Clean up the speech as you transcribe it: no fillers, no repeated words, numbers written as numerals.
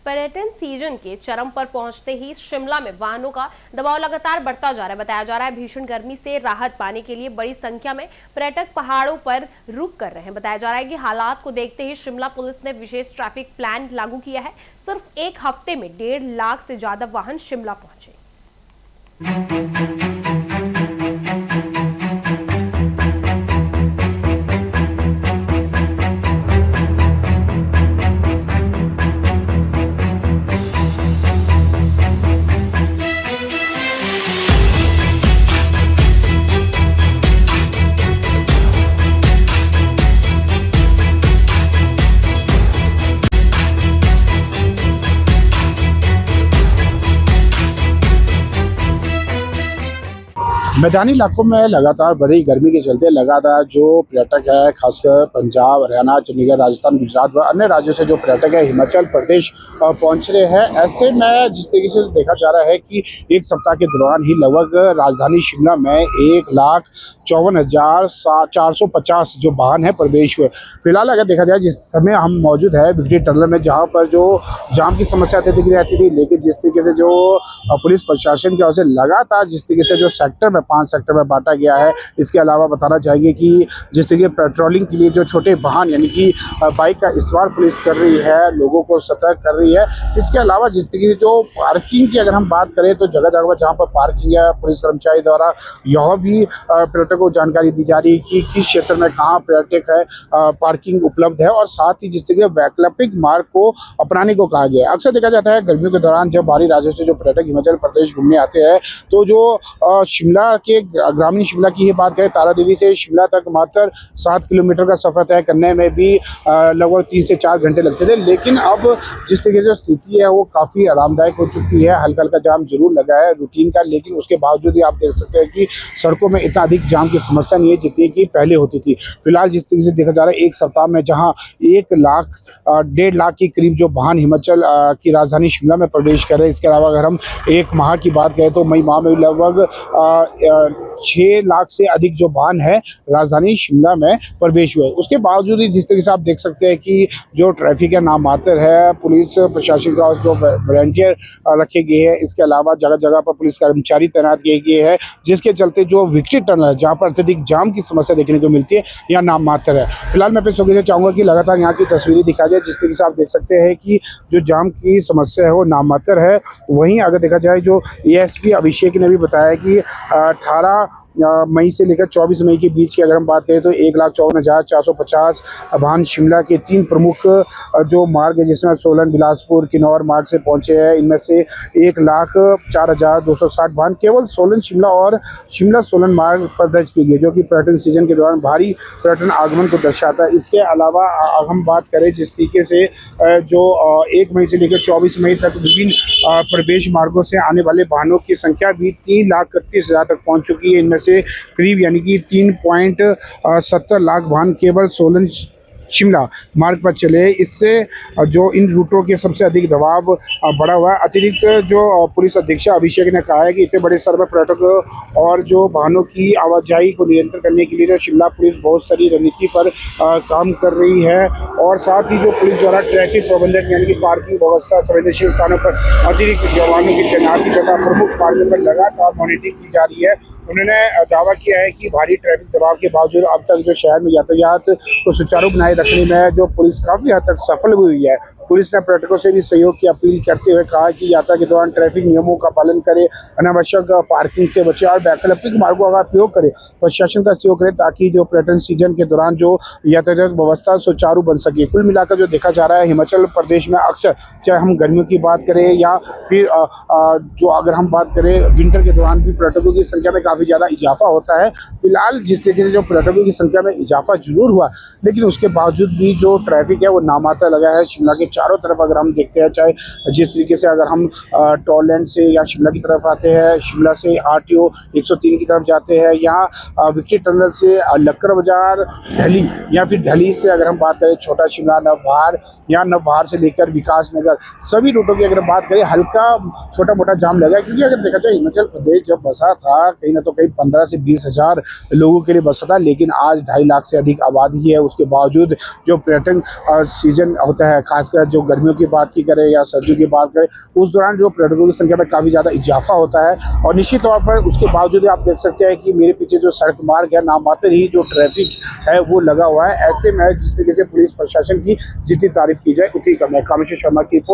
पर्यटन सीजन के चरम पर पहुंचते ही शिमला में वाहनों का दबाव लगातार बढ़ता जा रहा है। बताया जा रहा है भीषण गर्मी से राहत पाने के लिए बड़ी संख्या में पर्यटक पहाड़ों पर रुक कर रहे हैं। बताया जा रहा है कि हालात को देखते ही शिमला पुलिस ने विशेष ट्रैफिक प्लान लागू किया है। सिर्फ एक हफ्ते में 1.5 लाख से ज्यादा वाहन शिमला पहुंचे। मैदानी इलाकों में लगातार बढ़ी गर्मी के चलते लगातार जो पर्यटक है, खासकर पंजाब, हरियाणा, चंडीगढ़, राजस्थान, गुजरात व अन्य राज्यों से जो पर्यटक है हिमाचल प्रदेश पहुंच रहे हैं। ऐसे में जिस तरीके से देखा जा रहा है कि एक सप्ताह के दौरान ही लगभग राजधानी शिमला में 1,54,450 जो वाहन है प्रवेश हुए। फिलहाल अगर देखा जाए जिस समय हम मौजूद है विक्ट्री टनल में, जहाँ पर जो जाम की समस्या दिख रहती थी, लेकिन जिस तरीके से जो पुलिस प्रशासन की ओर से लगातार जिस तरीके से जो सेक्टर में 5 सेक्टर में बांटा गया है। इसके अलावा बताना चाहिए कि जिस तरीके पेट्रोलिंग के लिए जो छोटे वाहन यानी कि बाइक का इस्तेमाल पुलिस कर रही है, लोगों को सतर्क कर रही है। इसके अलावा जिस तरीके से जो पार्किंग की अगर हम बात करें तो जगह जगह पर जहाँ पर पार्किंग है, पुलिस कर्मचारी द्वारा यह भी पर्यटकों को जानकारी दी जा रही है कि किस क्षेत्र में कहाँ पर्यटक है पार्किंग उपलब्ध है, और साथ ही जिस तरीके वैकल्पिक मार्ग को अपनाने को कहा गया है। अक्सर देखा जाता है गर्मियों के दौरान जब बाहरी राज्यों से जो पर्यटक हिमाचल प्रदेश घूमने आते हैं तो जो शिमला के ग्रामीण शिमला की ही बात करें, तारा देवी से शिमला तक मात्र 7 किलोमीटर का सफर तय करने में भी लगभग 3 से 4 घंटे लगते थे। लेकिन अब जिस तरीके से स्थिति है वो काफ़ी आरामदायक हो चुकी है। हल्का हल्का जाम जरूर लगा है रूटीन का, लेकिन उसके बावजूद भी आप देख सकते हैं कि सड़कों में इतना अधिक जाम की समस्या नहीं है जितनी कि पहले होती थी। फिलहाल जिस तरीके से देखा जा रहा है एक सप्ताह में जहाँ 1,00,000 1.5 लाख के करीब जो वाहन हिमाचल की राजधानी शिमला में प्रवेश कर रहे हैं। इसके अलावा अगर हम एक माह की बात करें तो मई माह में लगभग 6 लाख से अधिक जो वाहन है राजधानी शिमला में प्रवेश हुए। उसके बावजूद ही जिस तरीके से आप देख सकते हैं कि जो ट्रैफिक है नाम मात्र है। पुलिस प्रशासन का जो वॉलंटियर रखे गए हैं, इसके अलावा जगह जगह पर पुलिस कर्मचारी तैनात किए गए हैं, जिसके चलते जो विक्ट्री टनल है जहाँ पर अत्यधिक जाम की समस्या देखने को मिलती है यह नाम मात्र है। फिलहाल मैं अपने सौगे से चाहूँगा कि लगातार यहाँ की तस्वीरें दिखा जाए। जिस तरीके से आप देख सकते हैं कि जो जाम की समस्या है वो नाम मात्र है। वहीं अगर देखा जाए जो एएसपी अभिषेक ने भी बताया कि 18 मई से लेकर 24 मई के बीच की अगर हम बात करें तो 1,54,450 वाहन शिमला के 3 प्रमुख जो मार्ग है जिसमें सोलन, बिलासपुर, किन्नौर मार्ग से पहुंचे हैं। इनमें से 1,04,260 वाहन केवल सोलन शिमला और शिमला सोलन मार्ग पर दर्ज किए गए, जो कि पर्यटन सीजन के दौरान भारी पर्यटन आगमन को दर्शाता है। इसके अलावा हम बात करें जिस तरीके से जो 1 मई से लेकर 24 मई तक विभिन्न प्रवेश मार्गों से आने वाले वाहनों की संख्या भी 3,31,000 तक पहुंच चुकी है। इनमें से करीब यानी कि 3.70 लाख वाहन केवल सोलन शिमला मार्ग पर चले। इससे जो इन रूटों के सबसे अधिक दबाव बढ़ा हुआ है। अतिरिक्त जो पुलिस अधीक्षक अभिषेक ने कहा है कि इतने बड़े स्तर पर पर्यटकों और जो वाहनों की आवाजाही को नियंत्रण करने के लिए शिमला पुलिस बहुत सारी रणनीति पर काम कर रही है, और साथ ही जो पुलिस द्वारा ट्रैफिक प्रबंधन यानी कि पार्किंग व्यवस्था, संवेदनशील स्थानों पर अतिरिक्त जवानों की तैनाती तथा प्रमुख मार्गों पर लगातार मॉनिटरिंग की जा रही है। उन्होंने दावा किया है कि भारी ट्रैफिक दबाव के बावजूद अब तक जो शहर में यातायात को सुचारू बनाए रखने में जो पुलिस काफी हद तक सफल हुई है। पुलिस ने पर्यटकों से भी सहयोग की अपील करते हुए कहा कि यात्रा के दौरान ट्रैफिक नियमों का पालन करें, अनावश्यक पार्किंग से बचे और वैकल्पिक मार्गों का उपयोग करें, प्रशासन का सहयोग करें, ताकि जो पर्यटन सीजन के दौरान जो यातायात व्यवस्था सुचारू बन सके। कुल मिलाकर जो देखा जा रहा है हिमाचल प्रदेश में अक्सर चाहे हम गर्मियों की बात करें या फिर जो अगर हम बात करें विंटर के दौरान भी पर्यटकों की संख्या में काफी ज्यादा इजाफा होता है। फिलहाल जिस तरीके से जो पर्यटकों की संख्या में इजाफा जरूर हुआ, लेकिन उसके बावजूद भी जो ट्रैफिक है वो नामात्र लगा है। शिमला के चारों तरफ अगर हम देखते हैं, चाहे जिस तरीके से अगर हम टॉलैंड से या शिमला की तरफ आते हैं, शिमला से आरटीओ 103 की तरफ जाते हैं, यहाँ विक्ट्री टनल से लक्कर बाजार ढली, या फिर ढली से अगर हम बात करें छोटा शिमला, नवभार, या नवभार से लेकर विकास नगर, सभी रूटों की अगर बात करें हल्का छोटा मोटा जाम लगा है। क्योंकि अगर देखा जाए हिमाचल प्रदेश जब बसा था कहीं ना तो कहीं 15 से 20 हज़ार लोगों के लिए बसा था, लेकिन आज 2.5 लाख से अधिक आबादी है। उसके बावजूद जो पर्यटन सीजन होता है, खासकर जो गर्मियों की बात की करें या सर्दियों की बात करें, उस दौरान जो पर्यटकों की संख्या में काफ़ी ज़्यादा इजाफा होता है। और निश्चित तौर पर उसके बावजूद आप देख सकते हैं कि मेरे पीछे जो सड़क मार्ग है, नामात्र ही जो ट्रैफिक है वो लगा हुआ है। ऐसे में जिस तरीके से पुलिस प्रशासन की जितनी तारीफ की जाए उतनी कम है। कामेश्वर शर्मा की रिपोर्ट।